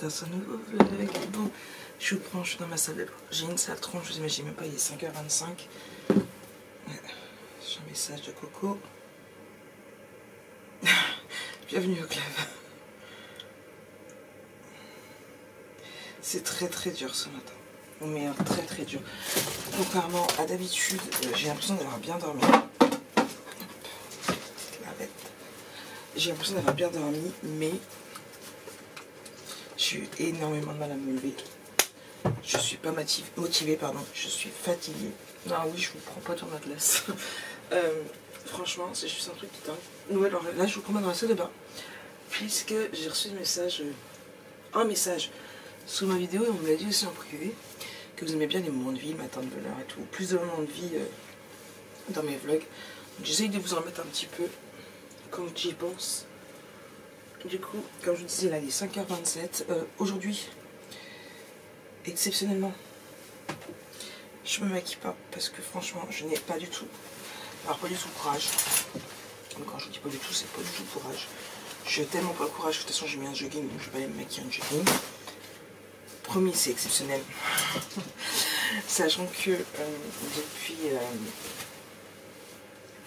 dans un nouveau vlog. Bon, je suis dans ma salle de bain. J'ai une sale tronche, vous imaginez même pas, il est 5h25. J'ai un message de Coco. Bienvenue au club. C'est très dur ce matin. Mais très dur. Contrairement à d'habitude, j'ai l'impression d'avoir bien dormi. J'ai l'impression d'avoir bien dormi, mais j'ai eu énormément de mal à me lever. Je suis pas motivée, pardon. Je suis fatiguée. Non, oui, je vous prends pas dans ma glace. Franchement, c'est juste un truc qui dingue. Ouais, alors là, je vous promets dans la salle de bain, puisque j'ai reçu un message sous ma vidéo, et on me l'a dit aussi en privé, que vous aimez bien les moments de vie, le matin de bonheur et tout. Plus de moments de vie dans mes vlogs. J'essaye de vous en remettre un petit peu quand j'y pense. Du coup, comme je vous disais, là, il est 5h27. Aujourd'hui, exceptionnellement, je me maquille pas parce que franchement, je n'ai pas du tout, alors pas du tout courage. Donc, quand je dis pas du tout, c'est pas du tout courage. Je n'ai tellement pas le courage. De toute façon, j'ai mis un jogging, donc je vais pas aller me maquiller en jogging. Promis, c'est exceptionnel. Sachant que depuis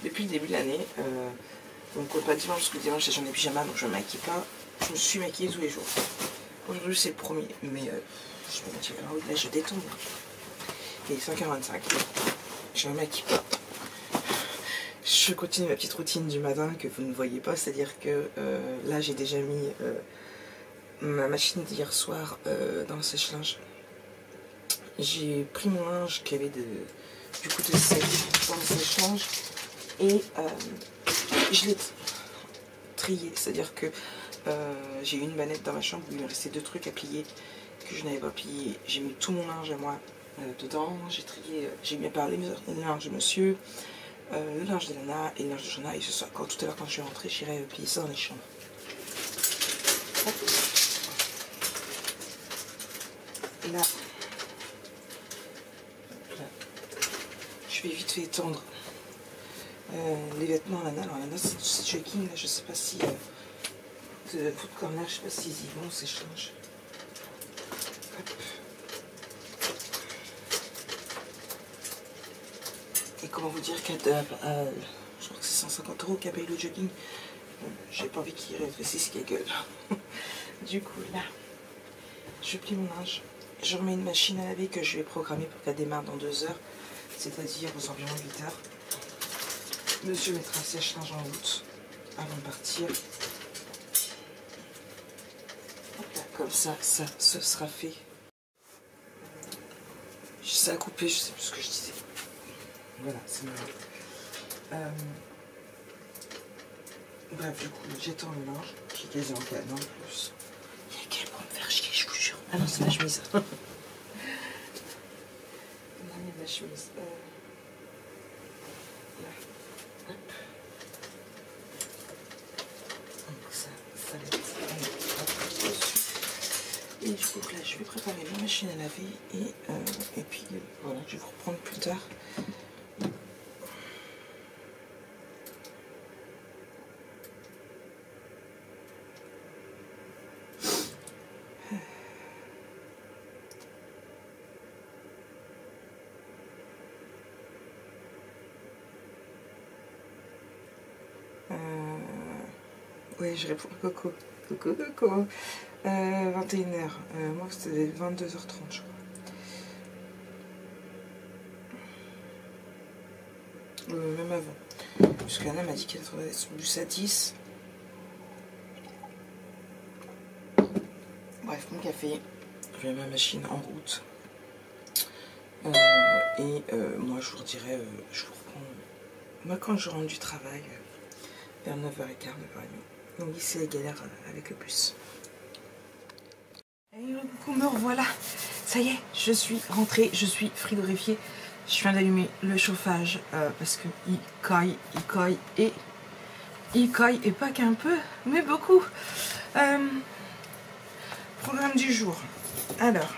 le début de l'année, donc pas dimanche, parce que dimanche j'ai des pyjamas, donc je me maquille pas. Je me suis maquillée tous les jours. Aujourd'hui c'est le premier, mais je me maquille pas. Là je détends. Il est 5h25. Je me maquille pas. Je continue ma petite routine du matin que vous ne voyez pas, c'est-à-dire que là j'ai déjà mis ma machine d'hier soir dans le sèche-linge. J'ai pris mon linge qui avait du coup de sec dans le sèche-linge et je l'ai trié, c'est-à-dire que j'ai eu une manette dans ma chambre où il me restait 2 trucs à plier que je n'avais pas plié. J'ai mis tout mon linge à moi dedans, j'ai trié, j'ai bien parlé le linge de monsieur, le linge de Lana et le linge de Jonah, et ce soir, tout à l'heure quand je suis rentrée, j'irai plier ça dans les chambres. Hop. Là, je vais vite fait étendre les vêtements à Lana. Alors Lana c'est du jogging, là je sais pas si de foot corner, je sais pas s'ils y vont, c'est change. Et comment vous dire qu'à je crois que c'est 150 € qu'a payé le jogging. J'ai pas envie qu'il rétrécisse qu'il gueule. Du coup là, je plie mon linge. Je remets une machine à laver que je vais programmer pour qu'elle démarre dans 2 heures, c'est-à-dire aux environs 8 heures. Monsieur mettra un sèche-linge en route avant de partir. Là, comme ça, ce sera fait. Ça a coupé, je sais plus ce que je disais. Voilà, c'est marrant. Bref, du coup, j'étends le linge. J'ai quasi en canne en plus. Il y a quel pour me faire chier, je vous jure. Ah non, c'est ma chemise. Non, il y a ma chemise. Là. Hop. Donc ça va être dessus. Et du coup, là, je vais préparer ma machine à laver. Et puis, voilà, je vais vous reprendre plus tard. Ouais, je réponds à Coco. Coucou. 21h. Moi, c'était 22h30, je crois. Même avant. Parce qu'Anna m'a dit qu'elle attendait son bus à 10. Bref, mon café. Je mets ma machine en route. Moi, je vous redirai, je vous reprends. Moi, quand je rentre du travail, vers 9h15, 9h30. Donc ici, la galère avec le bus. Et coucou, me revoilà. Ça y est, je suis rentrée, je suis frigorifiée. Je viens d'allumer le chauffage parce que il caille et pas qu'un peu, mais beaucoup. Programme du jour. Alors,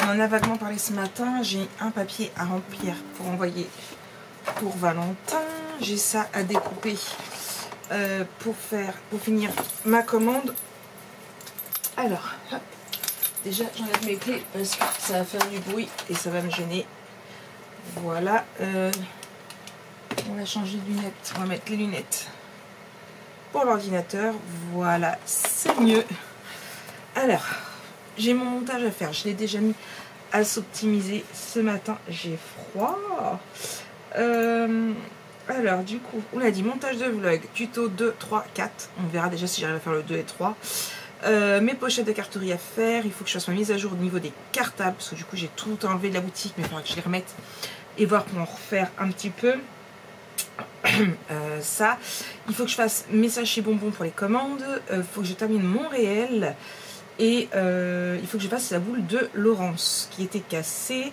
on en a vaguement parlé ce matin. J'ai un papier à remplir pour envoyer pour Valentin. J'ai ça à découper pour finir ma commande. Alors, hop. Déjà j'enlève mes clés parce que ça va faire du bruit et ça va me gêner. Voilà. On va changer de lunettes. On va mettre les lunettes pour l'ordinateur. Voilà, c'est mieux. Alors, j'ai mon montage à faire. Je l'ai déjà mis à s'optimiser ce matin. J'ai froid. Alors, du coup, on a dit montage de vlog, tuto 2, 3, 4. On verra déjà si j'arrive à faire le 2 et 3. Mes pochettes de carterie à faire. Il faut que je fasse ma mise à jour au niveau des cartables. Parce que du coup, j'ai tout enlevé de la boutique. Mais il faudra que je les remette et voir pour en refaire un petit peu. Ça. Il faut que je fasse mes sachets bonbons pour les commandes. Il faut que je termine mon réel. Et il faut que je fasse la boule de Laurence qui était cassée.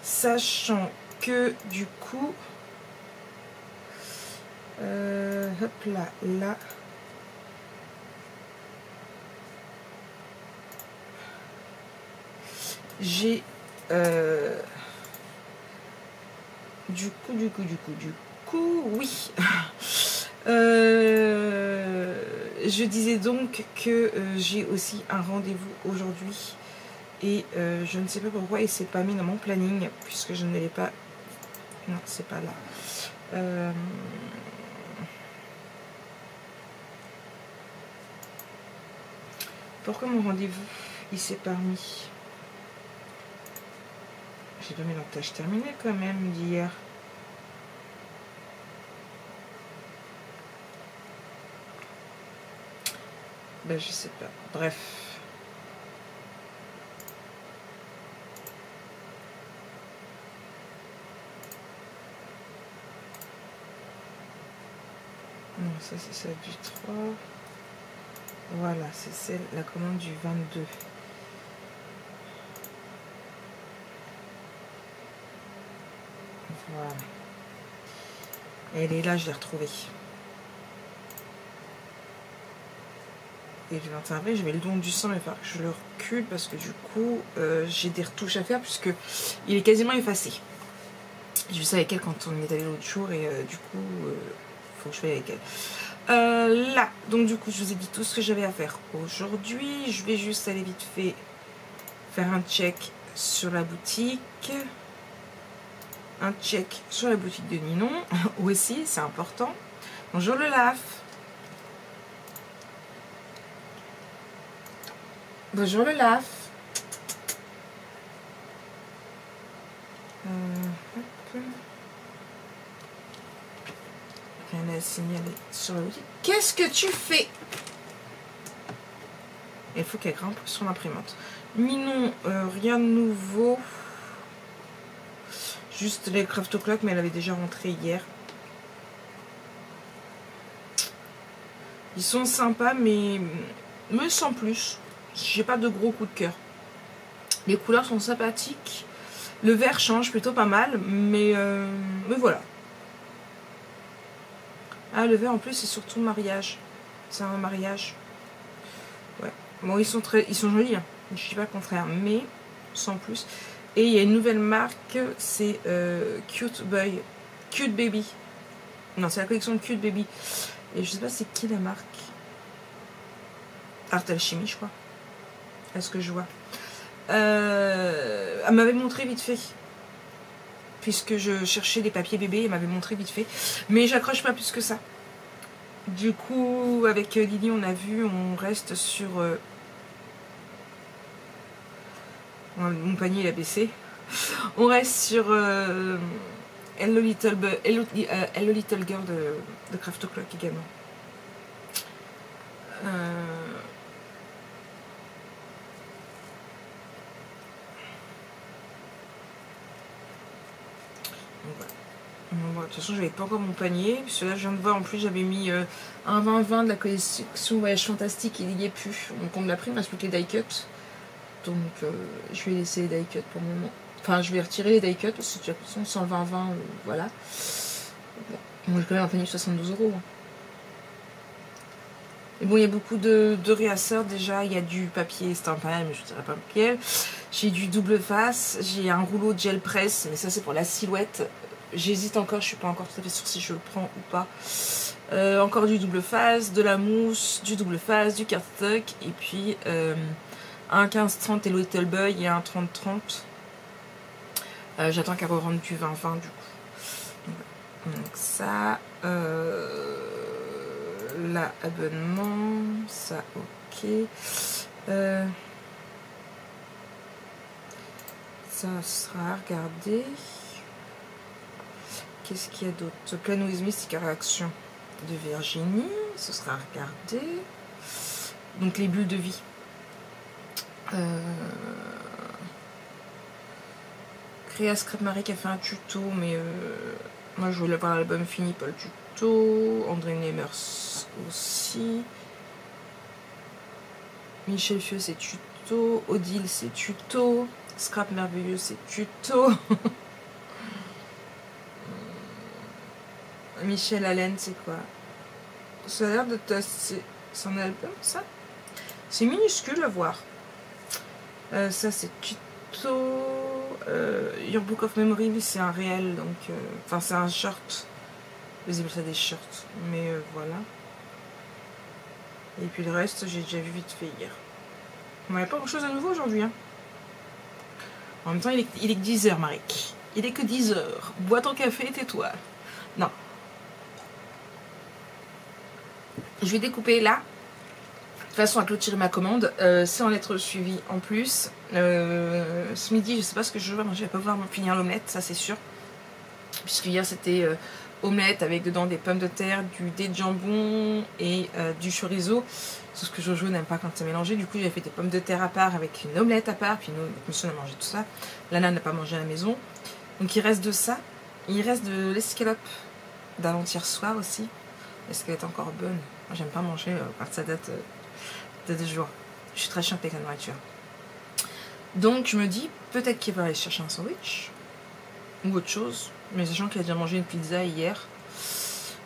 Sachant que du coup... hop là, là. J'ai du coup, oui. Je disais donc que j'ai aussi un rendez-vous aujourd'hui et je ne sais pas pourquoi il s'est pas mis dans mon planning puisque je ne l'ai pas. Non, c'est pas là. Pourquoi mon rendez-vous il s'est pas mis? J'ai pas mis la tâche terminée quand même d'hier. Ben je sais pas. Bref. Non, ça c'est celle du 3. Voilà, c'est celle, la commande du 22. Voilà. Elle est là, je l'ai retrouvée. Et le 21 avril, j'avais le don du sang, mais il va falloir que je le recule parce que du coup, j'ai des retouches à faire puisque il est quasiment effacé. J'ai vu ça avec elle quand on y est allé l'autre jour et du coup, faut que je fasse avec elle. Là, donc du coup, je vous ai dit tout ce que j'avais à faire aujourd'hui. Je vais juste aller vite fait faire un check sur la boutique. Un check sur la boutique de Ninon aussi, c'est important. Bonjour le LAF. Bonjour le LAF. Rien à signaler sur la boutique. Qu'est-ce que tu fais? Il faut qu'elle grimpe sur l'imprimante. Ninon, rien de nouveau. Juste les craft o'clock, mais elle avait déjà rentré hier. Ils sont sympas, mais sans plus. J'ai pas de gros coup de cœur. Les couleurs sont sympathiques. Le vert change plutôt pas mal, mais voilà. Ah, le vert en plus, c'est surtout mariage. C'est un mariage. Ouais. Bon, ils sont jolis, hein. Je dis pas le contraire, mais sans plus. Et il y a une nouvelle marque, c'est Cute Baby. Non, c'est la collection de Cute Baby. Et je sais pas c'est qui la marque. Art Alchemy, je crois. Est-ce que je vois? Elle m'avait montré vite fait. Puisque je cherchais des papiers bébés, elle m'avait montré vite fait. Mais j'accroche pas plus que ça. Du coup, avec Lily, on a vu, on reste sur... mon panier il a baissé. On reste sur Hello Little Girl de Craft o'clock également. Bon, de toute façon, j'avais pas encore mon panier. Puisque là, je viens de voir, en plus, j'avais mis un 20-20 de la collection Voyage Fantastique et il n'y est plus. Donc, on me l'a pris, il me reste plus que les die cuts. Donc, je vais laisser les die cuts pour le moment. Enfin, je vais retirer les die cuts parce que de toute façon, 120-20, voilà. Bon, j'ai quand même un panier de 72 €. Hein. Et bon, il y a beaucoup de réasseurs déjà. Il y a du papier Stampin', mais je ne dirais pas lequel. J'ai du double face. J'ai un rouleau de gel presse, mais ça, c'est pour la silhouette. J'hésite encore, je suis pas encore tout à fait sûre si je le prends ou pas. Encore du double face, de la mousse, du double face, du cardstock, et puis un 15-30 Hello Little Boy et un 30-30. J'attends qu'elle re-rentre du 20-20 du coup. Donc ça, là, abonnement, ça, ok. Ça sera à regarder. Qu'est-ce qu'il y a d'autre? Plan with Mystic Réaction de Virginie, ce sera à regarder. Donc les bulles de vie. Créa Scrap Marie qui a fait un tuto, mais moi je voulais voir l'album fini, pas le tuto. André Nemers aussi. Michel Fieux c'est tuto. Odile c'est tuto. Scrap Merveilleux c'est tuto. Michel Allen c'est quoi? Ça a l'air de c'est un album ça? C'est minuscule à voir. Ça c'est tuto. Your Book of Memory c'est un réel donc enfin c'est un short, vous appelez ça des shorts, mais voilà. Et puis le reste j'ai déjà vu vite fait hier. On n'avait pas grand chose à nouveau aujourd'hui hein. En même temps il est que 10h Marie, il est que 10h, bois ton café, tais-toi. Non, je vais découper là de façon à clôturer ma commande, c'est en lettres suivies en plus. Ce midi, je sais pas ce que je vais manger, je vais pas pouvoir finir l'omelette, ça c'est sûr. Puisque hier c'était omelette avec dedans des pommes de terre, du dé de jambon et du chorizo. C'est ce que Jojo n'aime pas quand c'est mélangé. Du coup, j'ai fait des pommes de terre à part avec une omelette à part. Puis monsieur a mangé tout ça. Lana n'a pas mangé à la maison. Donc il reste de ça. Il reste de l'escalope d'avant-hier soir aussi. Est-ce qu'elle est encore bonne? Moi, j'aime pas manger quand ça date de 2 jours. Je suis très chiante avec la nourriture. Donc je me dis, peut-être qu'il va aller chercher un sandwich ou autre chose, mais sachant qu'il a déjà mangé une pizza hier.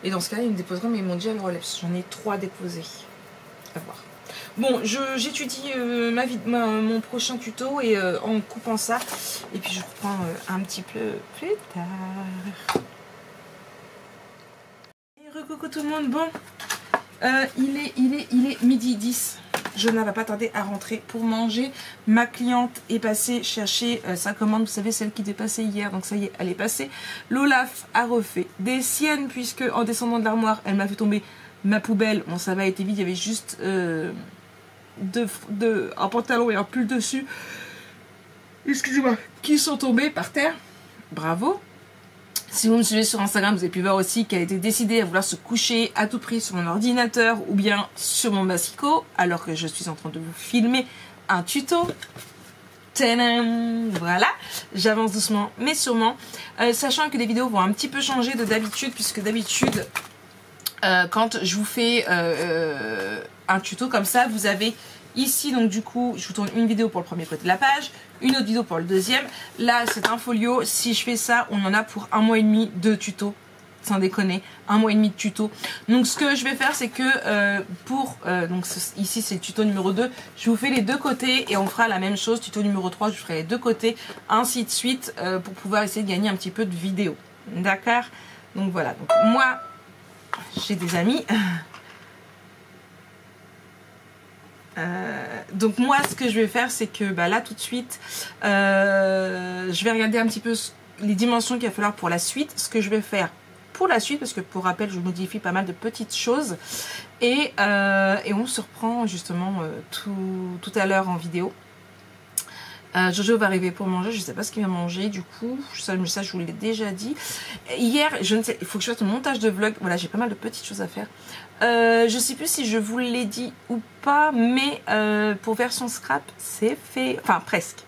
Et dans ce cas-là, il me déposera, mais ils m'ont dit à le relais, parce que j'en ai 3 déposés. À voir. Bon, j'étudie mon prochain tuto et en coupant ça, et puis je reprends un petit peu plus tard. Et recoucou tout le monde, bon, il est midi 10. Je ne vais pas tarder à rentrer pour manger. Ma cliente est passée chercher sa commande, vous savez, celle qui était passée hier, donc ça y est, elle est passée. L'Olaf a refait des siennes, puisque en descendant de l'armoire, elle m'a fait tomber ma poubelle. Bon, ça va été vite, il y avait juste un pantalon et un pull dessus, excusez-moi, qui sont tombés par terre. Bravo. Si vous me suivez sur Instagram, vous avez pu voir aussi qu'elle était décidée à vouloir se coucher à tout prix sur mon ordinateur ou bien sur mon massicot, alors que je suis en train de vous filmer un tuto. Tadam! Voilà, j'avance doucement mais sûrement, sachant que les vidéos vont un petit peu changer de d'habitude, puisque d'habitude, quand je vous fais un tuto comme ça, vous avez ici, donc du coup, je vous tourne une vidéo pour le premier côté de la page, une autre vidéo pour le deuxième. Là, c'est un folio. Si je fais ça, on en a pour 1 mois et demi de tuto. Sans déconner, 1 mois et demi de tuto. Donc, ce que je vais faire, c'est que donc ici, c'est le tuto numéro 2. Je vous fais les deux côtés et on fera la même chose. Tuto numéro 3, je ferai les deux côtés, ainsi de suite, pour pouvoir essayer de gagner un petit peu de vidéos. D'accord? Donc, voilà. Donc, moi, j'ai des amis. Donc moi ce que je vais faire, c'est que là tout de suite je vais regarder un petit peu les dimensions qu'il va falloir pour la suite, ce que je vais faire pour la suite, parce que pour rappel je modifie pas mal de petites choses et on se reprend justement tout à l'heure en vidéo. Jojo va arriver pour manger, je sais pas ce qu'il va manger du coup, ça je vous l'ai déjà dit. Hier, je ne sais, il faut que je fasse un montage de vlog, voilà, j'ai pas mal de petites choses à faire. Je sais plus si je vous l'ai dit ou pas, mais pour version scrap, c'est fait, enfin presque.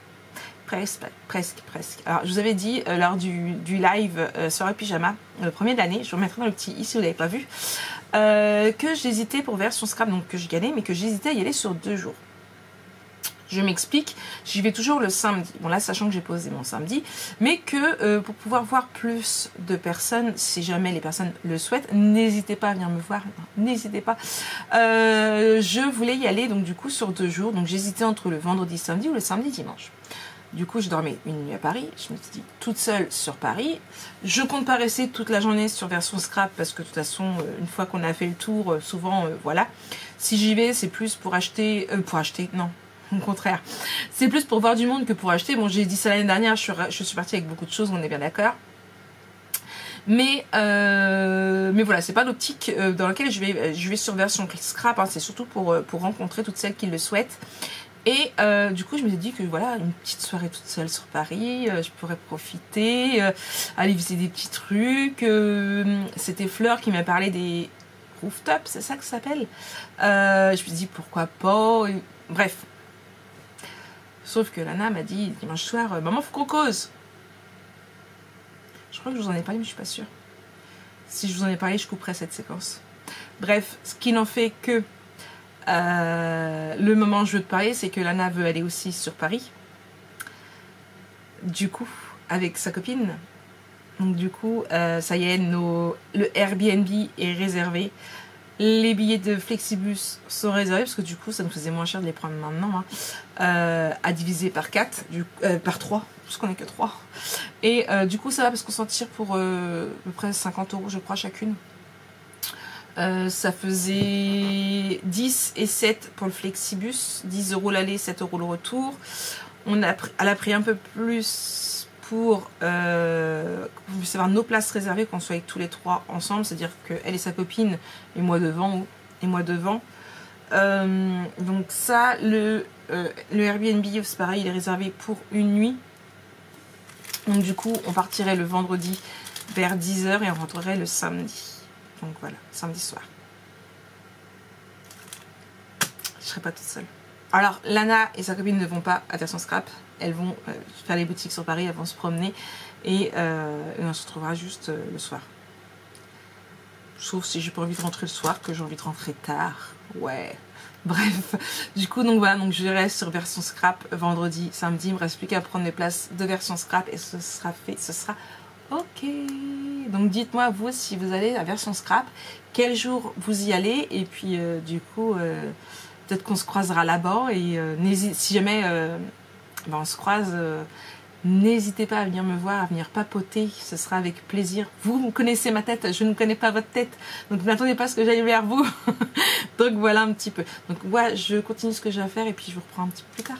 Alors je vous avais dit lors du live soirée pyjama, le premier de l'année, je vous remettrai dans le petit i si vous l'avez pas vu, que j'hésitais pour version scrap, donc que je gagnais, mais que j'hésitais à y aller sur 2 jours. Je m'explique, j'y vais toujours le samedi. Bon là, sachant que j'ai posé mon samedi, mais que pour pouvoir voir plus de personnes, si jamais les personnes le souhaitent, n'hésitez pas à venir me voir, n'hésitez pas. Je voulais y aller donc du coup sur 2 jours, donc j'hésitais entre le vendredi samedi ou le samedi dimanche. Du coup, je dormais une nuit à Paris. Je me suis dit, toute seule sur Paris. Je compte pas rester toute la journée sur version scrap parce que de toute façon, une fois qu'on a fait le tour, souvent, voilà. Si j'y vais, c'est plus pour acheter... non, au contraire. C'est plus pour voir du monde que pour acheter. Bon, j'ai dit ça l'année dernière, je suis partie avec beaucoup de choses, on est bien d'accord. Mais voilà, c'est pas l'optique dans laquelle je vais sur version scrap. Hein, c'est surtout pour rencontrer toutes celles qui le souhaitent. Et du coup, je me suis dit que voilà, une petite soirée toute seule sur Paris, je pourrais profiter, aller visiter des petits trucs. C'était Fleur qui m'a parlé des rooftops, c'est ça que ça s'appelle. Je me suis dit pourquoi pas. Bref. Sauf que Lana m'a dit dimanche soir, maman, faut qu'on cause. Je crois que je vous en ai parlé, mais je suis pas sûre. Si je vous en ai parlé, je couperai cette séquence. Bref, ce qui n'en fait que le moment où je veux te parler, c'est que Lana veut aller aussi sur Paris. Du coup, avec sa copine. Donc du coup, ça y est, le Airbnb est réservé. Les billets de Flexibus sont réservés parce que du coup, ça nous faisait moins cher de les prendre maintenant. Hein, à diviser par 4, par 3, parce qu'on n'est que 3. Et du coup, ça va parce qu'on s'en tire pour à peu près 50 € je crois chacune. Ça faisait 10 et 7 pour le Flexibus, 10 € l'aller, 7 € le retour. Elle a pris un peu plus pour qu'on puisse avoir nos places réservées, qu'on soit avec tous les 3 ensemble, c'est-à-dire qu'elle et sa copine et moi devant. Donc ça, le Airbnb, c'est pareil, il est réservé pour une nuit. Donc du coup, on partirait le vendredi vers 10 h et on rentrerait le samedi. Donc voilà, samedi soir. Je serai pas toute seule. Alors, Lana et sa copine ne vont pas à version scrap. Elles vont faire les boutiques sur Paris, elles vont se promener. Et on se retrouvera juste le soir. Sauf si j'ai pas envie de rentrer le soir, que j'ai envie de rentrer tard. Ouais. Bref. Du coup, donc voilà, donc je reste sur version scrap vendredi, samedi. Il me reste plus qu'à prendre les places de version scrap et ce sera fait. Ce sera ok. Donc dites-moi vous si vous allez à version scrap, quel jour vous y allez et puis du coup peut-être qu'on se croisera là-bas et si jamais on se croise, n'hésitez pas à venir me voir, à venir papoter, ce sera avec plaisir. Vous connaissez ma tête, je ne connais pas votre tête, donc n'attendez pas à ce que j'aille vers vous. Donc voilà un petit peu. Donc moi je continue ce que j'ai à faire et puis je vous reprends un petit peu plus tard.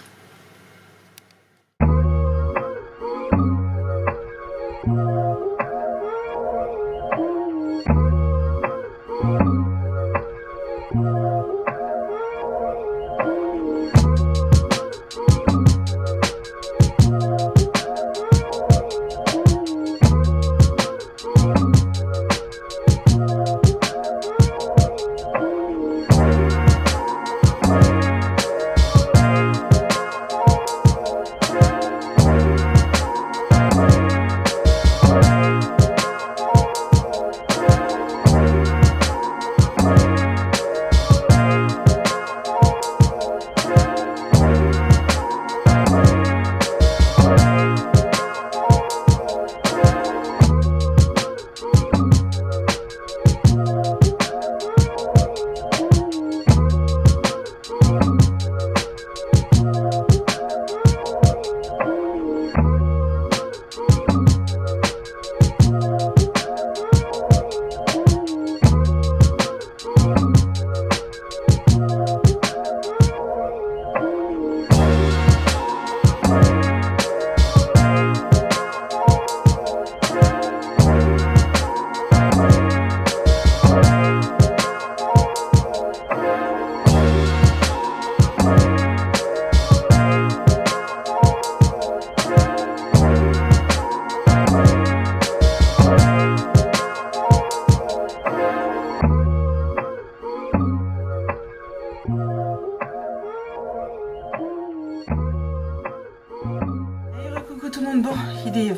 Tout le monde, bon, il est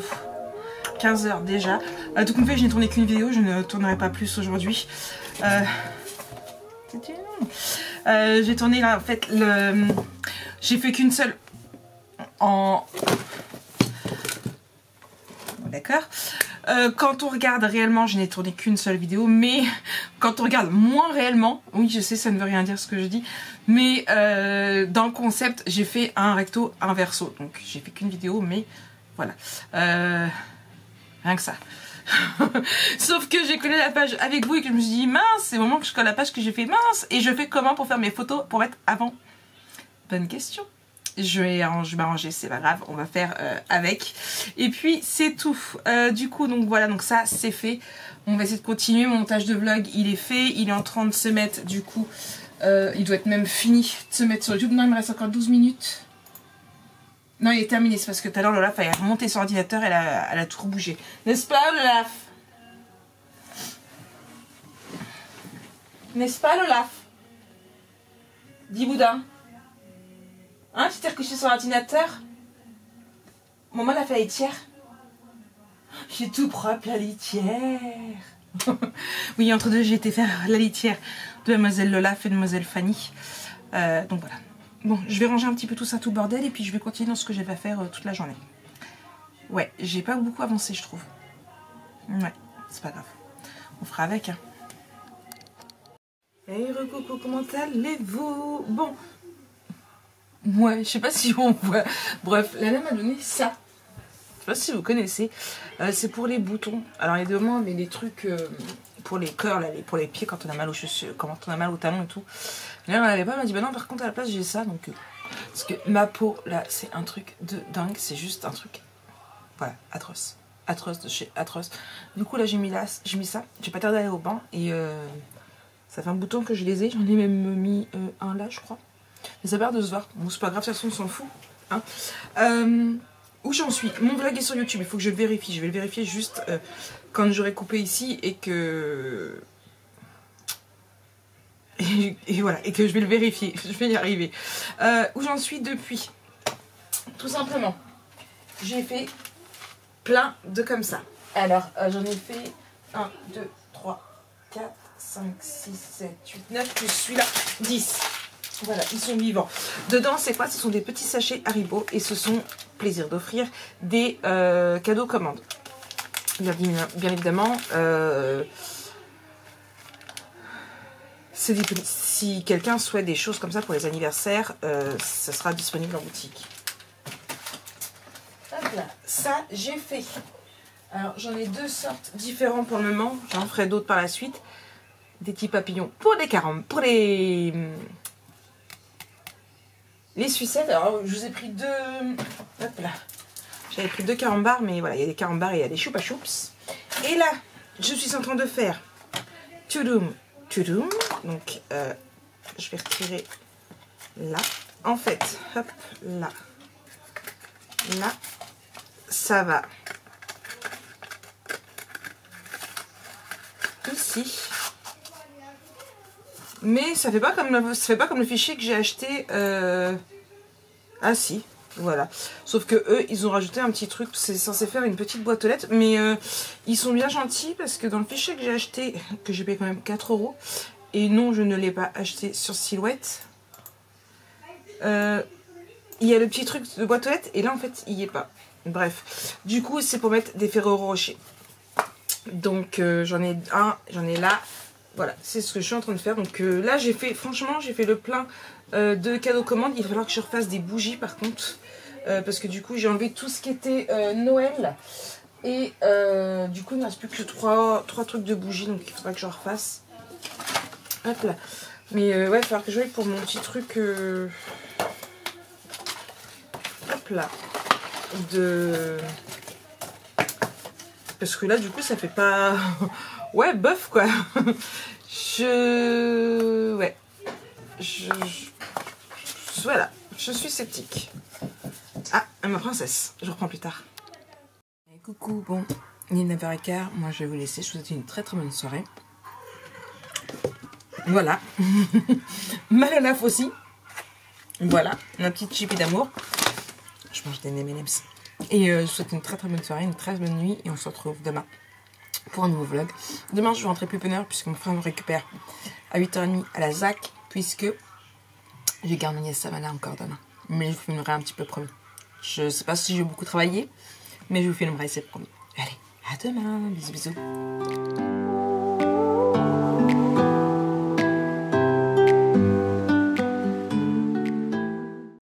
15 h déjà. Tout compte fait, je n'ai tourné qu'une vidéo, je ne tournerai pas plus aujourd'hui. J'ai tourné là, en fait, j'ai fait qu'une seule en... D'accord. Quand on regarde réellement, je n'ai tourné qu'une seule vidéo, mais quand on regarde moins réellement, oui je sais ça ne veut rien dire ce que je dis, mais dans le concept j'ai fait un recto, un verso, donc j'ai fait qu'une vidéo, mais voilà, rien que ça. Sauf que j'ai collé la page avec vous et que je me suis dit mince, c'est le moment que je colle la page que j'ai fait mince, et je fais comment pour faire mes photos pour mettre avant? Bonne question. Je vais m'arranger, c'est pas grave, on va faire avec. Et puis c'est tout. Du coup, donc voilà, donc ça c'est fait. On va essayer de continuer. Mon montage de vlog, il est fait. Il est en train de se mettre, du coup, il doit être même fini de se mettre sur YouTube. Non, il me reste encore 12 minutes. Non, il est terminé, c'est parce que tout à l'heure, Olaf a remonté sur l'ordinateur, elle a tout bougé. N'est-ce pas, Olaf? N'est-ce pas, Olaf? Dis boudin. Hein, tu t'es recouché sur l'ordinateur? Maman l'a fait la litière. J'ai tout propre, la litière. Oui, entre deux, j'ai été faire la litière de Mademoiselle Olaf et de Mademoiselle Fanny. Donc voilà. Bon, je vais ranger un petit peu tout ça, tout bordel, et puis je vais continuer dans ce que j'ai à faire toute la journée. Ouais, j'ai pas beaucoup avancé, je trouve. Ouais, c'est pas grave. On fera avec, hein. Hey, recoucou, comment allez-vous? Bon. Ouais, je sais pas si on voit. Bref, Lana m'a donné ça. Je sais pas si vous connaissez. C'est pour les boutons. Alors, il y a des moments, mais des trucs pour les cœurs, là, pour les pieds quand on a mal aux chaussures, quand on a mal aux talons et tout. Là, on n'avait pas, elle m'a dit, bah non, par contre, à la place, j'ai ça. Donc, parce que ma peau, là, c'est un truc de dingue. C'est juste un truc, voilà, atroce. Atroce de chez atroce. Du coup, là, j'ai mis ça. J'ai pas tardé à aller au bain. Et ça fait un bouton que je les ai. J'en ai même mis un là, je crois. Mais ça a l'air de se voir. Bon, c'est pas grave, de toute façon, on s'en fout. Hein. Où j'en suis? Mon vlog est sur YouTube. Il faut que je le vérifie. Je vais le vérifier juste quand j'aurai coupé ici et que... Et voilà. Et que je vais le vérifier. Je vais y arriver. Où j'en suis depuis? Tout simplement. J'ai fait plein de comme ça. Alors, j'en ai fait 1, 2, 3, 4, 5, 6, 7, 8, 9, plus celui-là, 10. Voilà, ils sont vivants. Dedans, c'est quoi? Ce sont des petits sachets Haribo et ce sont, plaisir d'offrir, des cadeaux commandes. Bien évidemment, si quelqu'un souhaite des choses comme ça pour les anniversaires, ça sera disponible en boutique. Hop là, ça, j'ai fait. Alors, j'en ai deux sortes différentes pour le moment. J'en ferai d'autres par la suite. Des petits papillons pour les carambes, pour les sucettes. Alors, je vous ai pris deux... Hop là. J'avais pris deux carambars, mais voilà, il y a des carambars et il y a des choupa choups. Et là, je suis en train de faire tudum, tudum. Donc, je vais retirer là. En fait, hop, là. Là, ça va ici. Mais ça fait pas comme le fichier que j'ai acheté. Ah si, voilà. Sauf que eux, ils ont rajouté un petit truc. C'est censé faire une petite boîte aux lettres. Mais ils sont bien gentils parce que dans le fichier que j'ai acheté, que j'ai payé quand même 4 €, et non, je ne l'ai pas acheté sur Silhouette, il y a le petit truc de boîte aux lettres et là en fait il n'y est pas. Bref, du coup c'est pour mettre des Ferrero Rocher. Donc j'en ai un, j'en ai là. Voilà, c'est ce que je suis en train de faire. Donc là j'ai fait, franchement j'ai fait le plein de cadeaux commandes. Il va falloir que je refasse des bougies par contre. Parce que du coup j'ai enlevé tout ce qui était Noël. Et du coup il ne reste plus que 3 trucs de bougies. Donc il faudra que je refasse. Hop là. Mais ouais, il va falloir que je aille pour mon petit truc... hop là. Parce que là du coup ça fait pas... ouais, bof quoi. Ouais. Voilà. Je suis sceptique. Ah, ma princesse. Je reprends plus tard. Et coucou, bon, il est 9h15. Moi je vais vous laisser. Je vous souhaite une très très bonne soirée. Voilà. Mal à la aussi. Voilà. Ma petite chipie d'amour. Je mange des M&M's. Et je vous souhaite une très très bonne soirée, une très bonne nuit. Et on se retrouve demain pour un nouveau vlog. Demain, je vais rentrer plus peinard puisque mon frère me récupère à 8h30 à la ZAC. Puisque j'ai garde ma nièce Savannah encore demain. Mais je vous filmerai un petit peu promis. Je sais pas si je vais beaucoup travailler. Mais je vous filmerai, c'est promis. Allez. À demain, bisous bisous.